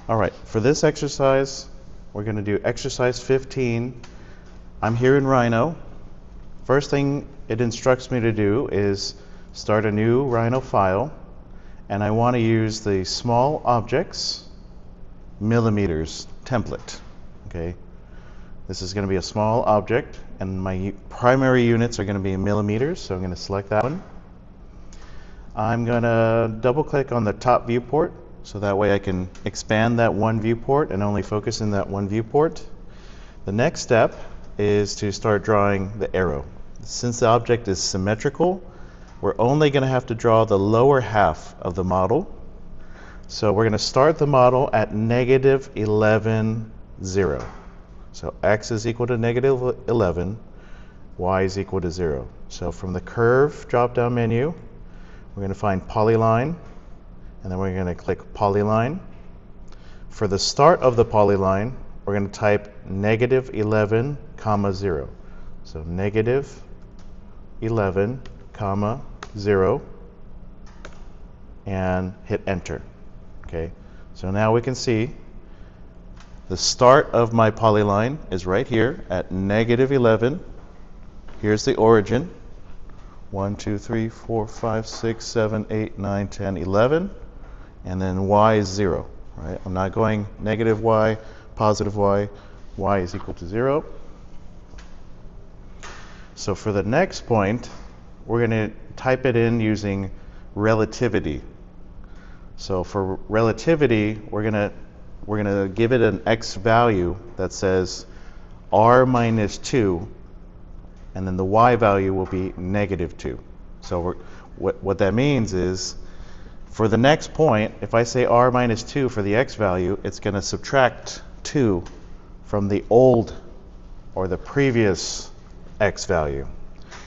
All right, for this exercise, we're going to do exercise 15. I'm here in Rhino. First thing it instructs me to do is start a new Rhino file, and I want to use the small objects millimeters template. Okay, this is going to be a small object, and my primary units are going to be in millimeters, so I'm going to select that one. I'm going to double click on the top viewport, so that way I can expand that one viewport and only focus in that one viewport. The next step is to start drawing the arrow. Since the object is symmetrical, we're only going to have to draw the lower half of the model. So we're going to start the model at -11, 0. So x is equal to -11, y is equal to 0. So from the curve drop-down menu, we're going to find polyline, and then we're going to click polyline. For the start of the polyline, we're going to type -11, 0. So -11, 0, and hit enter. Okay, so now we can see the start of my polyline is right here at -11. Here's the origin. 1, 2, 3, 4, 5, 6, 7, 8, 9, 10, 11. And then y is 0. Right? I'm not going negative y, positive y. Y is equal to 0. So for the next point, we're going to type it in using relativity. So for relativity, we're going to give it an x value that says r minus 2, and then the y value will be -2. So what that means is, for the next point, if I say r minus 2 for the x value, it's going to subtract 2 from the old or the previous x value.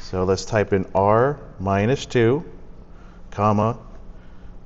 So let's type in r minus 2, comma,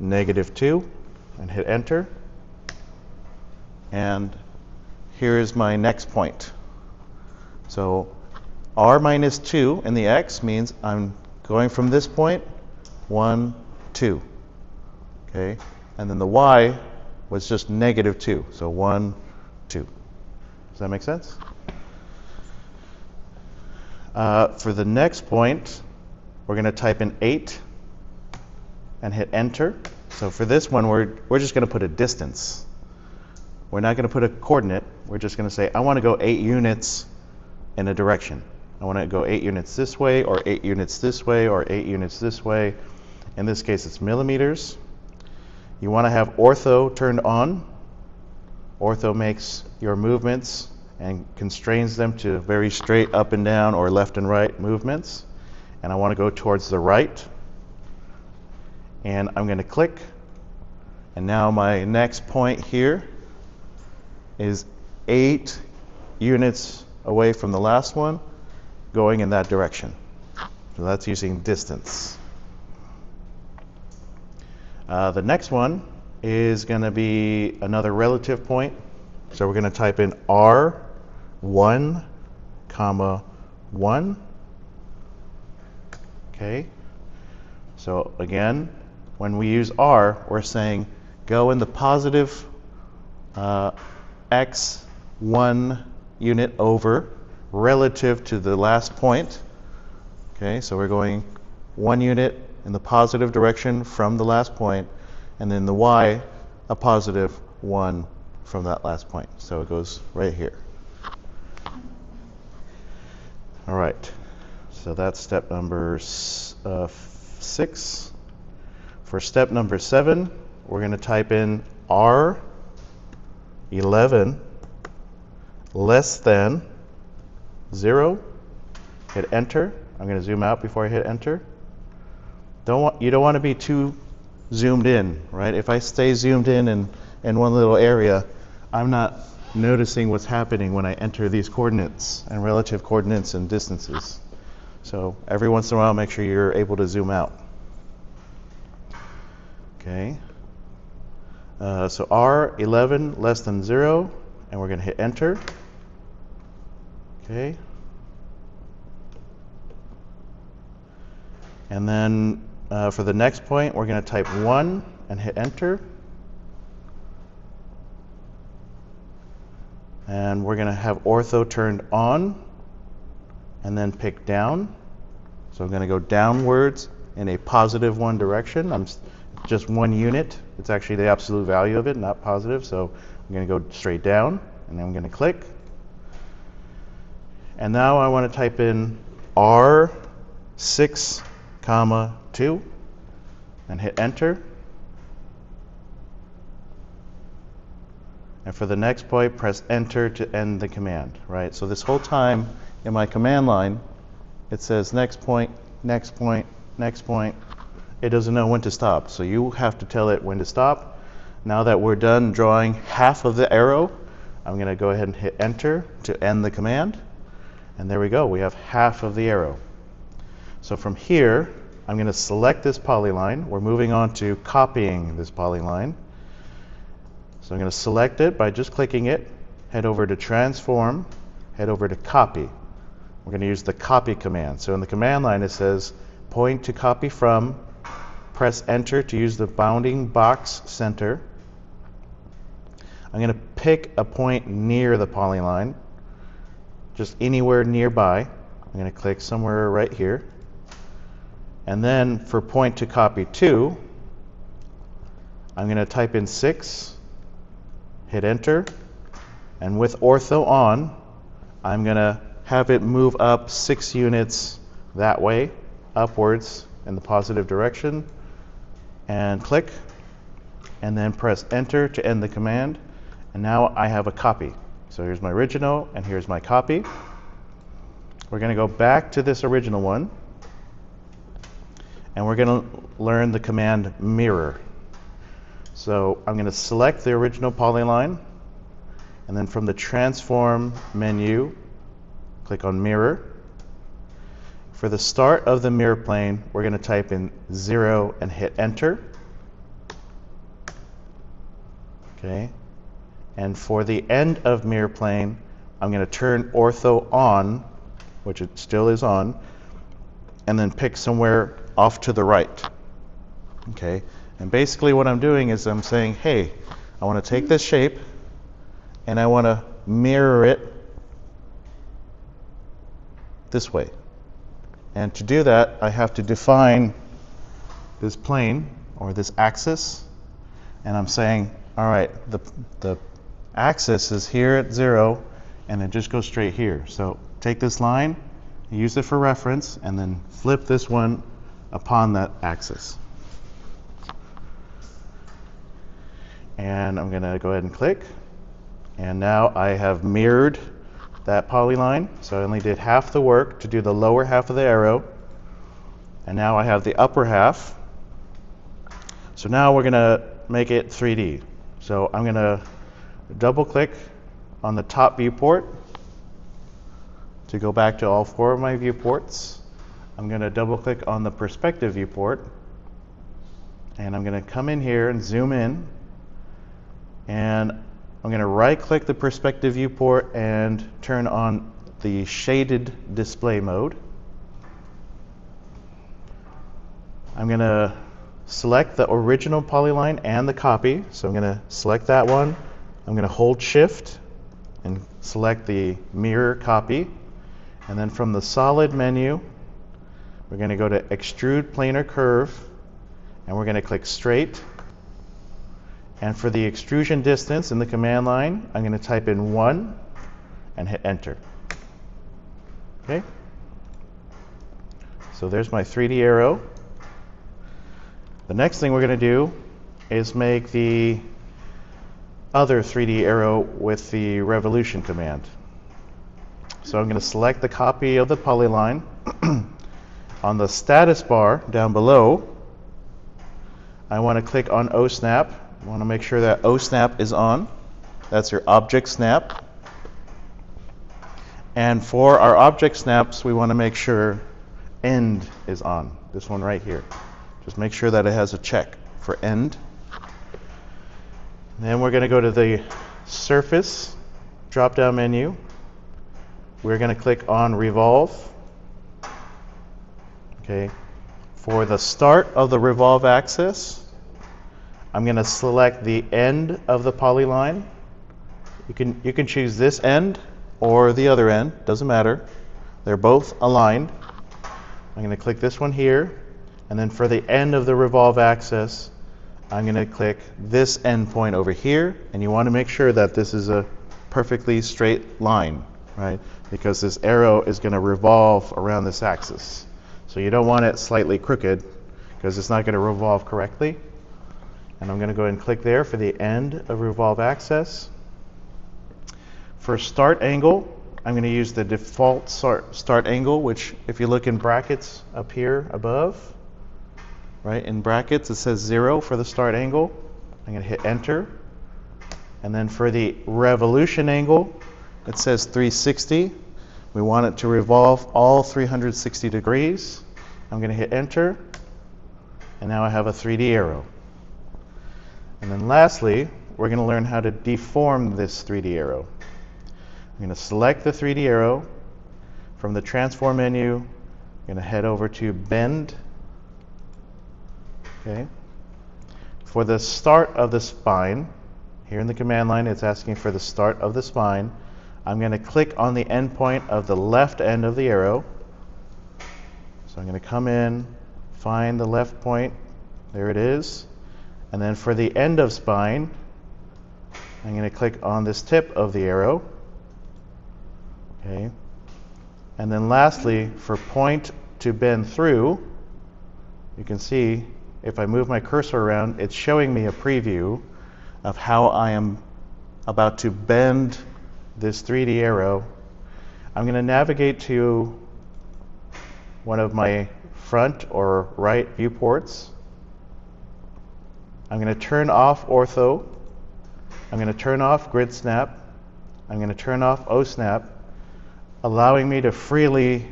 -2, and hit enter. And here is my next point. So r minus 2 in the x means I'm going from this point, 1, 2. Okay, and then the y was just -2, so 1, 2. Does that make sense? For the next point, we're going to type in 8 and hit enter. So for this one, we're just going to put a distance. We're not going to put a coordinate. We're just going to say, I want to go 8 units in a direction. I want to go 8 units this way, or 8 units this way, or 8 units this way. In this case, it's millimeters. You want to have ortho turned on. Ortho makes your movements and constrains them to very straight up and down or left and right movements. And I want to go towards the right. And I'm going to click. And now my next point here is 8 units away from the last one, going in that direction. So that's using distance. The next one is going to be another relative point. So we're going to type in r1, 1. Okay. So again, when we use r, we're saying go in the positive x1 unit over relative to the last point. Okay, so we're going 1 unit in the positive direction from the last point, and then the y, a positive 1 from that last point. So it goes right here. All right, so that's step number 6. For step number 7, we're going to type in r11 less than 0. Hit enter. I'm going to zoom out before I hit enter. You don't want to be too zoomed in, right? If I stay zoomed in one little area, I'm not noticing what's happening when I enter these coordinates and relative coordinates and distances. So every once in a while, make sure you're able to zoom out. Okay. So R11 less than 0, and we're going to hit enter. Okay. And then for the next point, we're going to type 1 and hit enter. And we're going to have ortho turned on and then pick down. So I'm going to go downwards in a positive one direction. I'm just 1 unit. It's actually the absolute value of it, not positive. So I'm going to go straight down, and then I'm going to click. And now I want to type in R6, 2 and hit enter. And for the next point, press enter to end the command, right? So this whole time in my command line, it says next point, next point, next point. It doesn't know when to stop. So you have to tell it when to stop. Now that we're done drawing half of the arrow, I'm going to go ahead and hit enter to end the command. And there we go. We have half of the arrow. So from here, I'm going to select this polyline. We're moving on to copying this polyline. So I'm going to select it by just clicking it, head over to transform, head over to copy. We're going to use the copy command. So in the command line it says point to copy from, press enter to use the bounding box center. I'm going to pick a point near the polyline, just anywhere nearby. I'm going to click somewhere right here. And then for point to copy to, I'm going to type in 6, hit enter, and with ortho on, I'm going to have it move up 6 units that way, upwards in the positive direction, and click, and then press enter to end the command. And now I have a copy. So here's my original, and here's my copy. We're going to go back to this original one, and we're going to learn the command mirror. So I'm going to select the original polyline, and then from the transform menu, click on mirror. For the start of the mirror plane, we're going to type in 0 and hit enter. Okay. And for the end of mirror plane, I'm going to turn ortho on, which it still is on, and then pick somewhere off to the right. Okay. And basically what I'm doing is I'm saying, hey, I want to take this shape and I want to mirror it this way. And to do that, I have to define this plane or this axis. And I'm saying, all right, the axis is here at 0 and it just goes straight here. So take this line, use it for reference, and then flip this one upon that axis. And I'm going to go ahead and click. And now I have mirrored that polyline. So I only did half the work to do the lower half of the arrow. And now I have the upper half. So now we're going to make it 3D. So I'm going to double click on the top viewport to go back to all 4 of my viewports. I'm going to double click on the perspective viewport. And I'm going to come in here and zoom in. And I'm going to right click the perspective viewport and turn on the shaded display mode. I'm going to select the original polyline and the copy. So I'm going to select that one. I'm going to hold shift and select the mirror copy. And then from the solid menu, we're going to go to extrude planar curve, and we're going to click straight. And for the extrusion distance in the command line, I'm going to type in 1 and hit enter. Okay? So there's my 3D arrow. The next thing we're going to do is make the other 3D arrow with the revolution command. So I'm going to select the copy of the polyline. On the status bar down below, I want to click on OSnap. I want to make sure that OSnap is on. That's your object snap. And for our object snaps, we want to make sure end is on. This one right here. Just make sure that it has a check for end. Then we're going to go to the surface drop-down menu. We're going to click on revolve. Okay. For the start of the revolve axis, I'm going to select the end of the polyline, You can choose this end or the other end, doesn't matter. They're both aligned. I'm going to click this one here, and then for the end of the revolve axis, I'm going to click this endpoint over here, and you want to make sure that this is a perfectly straight line, right? Because this arrow is going to revolve around this axis. So you don't want it slightly crooked because it's not going to revolve correctly. And I'm going to go ahead and click there for the end of revolve axis. For start angle, I'm going to use the default start angle, which if you look in brackets up here above, right, in brackets it says 0 for the start angle. I'm going to hit enter. And then for the revolution angle, it says 360. We want it to revolve all 360 degrees. I'm going to hit enter. And now I have a 3D arrow. And then lastly, we're going to learn how to deform this 3D arrow. I'm going to select the 3D arrow. From the transform menu, I'm going to head over to bend. Okay. For the start of the spine, here in the command line, it's asking for the start of the spine. I'm going to click on the endpoint of the left end of the arrow. So I'm going to come in, find the left point. There it is. And then for the end of spine, I'm going to click on this tip of the arrow. Okay. And then lastly, for point to bend through, you can see if I move my cursor around, it's showing me a preview of how I am about to bend this 3D arrow. I'm going to navigate to one of my front or right viewports. I'm going to turn off ortho. I'm going to turn off grid snap. I'm going to turn off O snap, allowing me to freely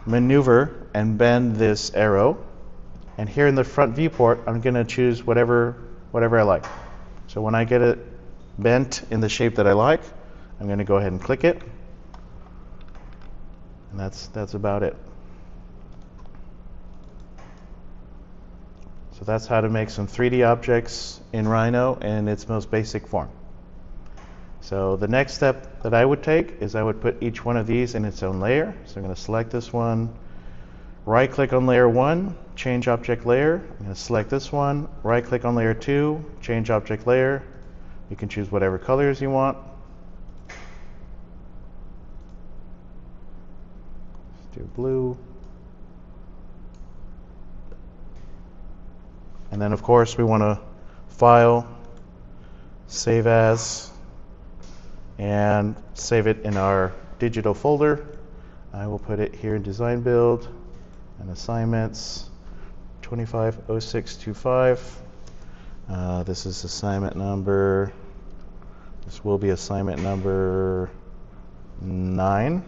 maneuver and bend this arrow. And here in the front viewport, I'm going to choose whatever I like. So when I get it bent in the shape that I like, I'm going to go ahead and click it. And that's about it. So that's how to make some 3D objects in Rhino in its most basic form. So the next step that I would take is I would put each one of these in its own layer. So I'm going to select this one, right click on layer 1, change object layer. I'm going to select this one, right click on layer 2, change object layer. You can choose whatever colors you want. Let's do blue. And then of course we want to file, save as, and save it in our digital folder. I will put it here in design build and assignments 250625. This is assignment number, this will be assignment number 9.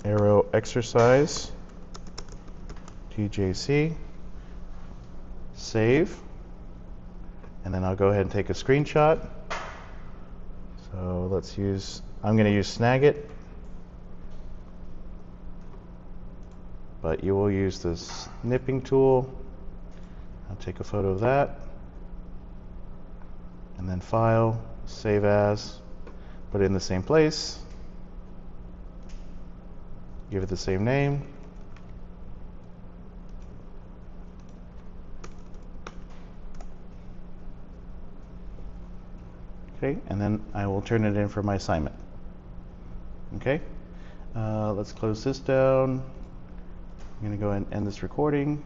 Arrow exercise, TJC, save, and then I'll go ahead and take a screenshot. So let's use, I'm going to use Snagit, but you will use the snipping tool. I'll take a photo of that, and then file, save as, put it in the same place, give it the same name. Okay, and then I will turn it in for my assignment. Okay, let's close this down. I'm going to go ahead and end this recording.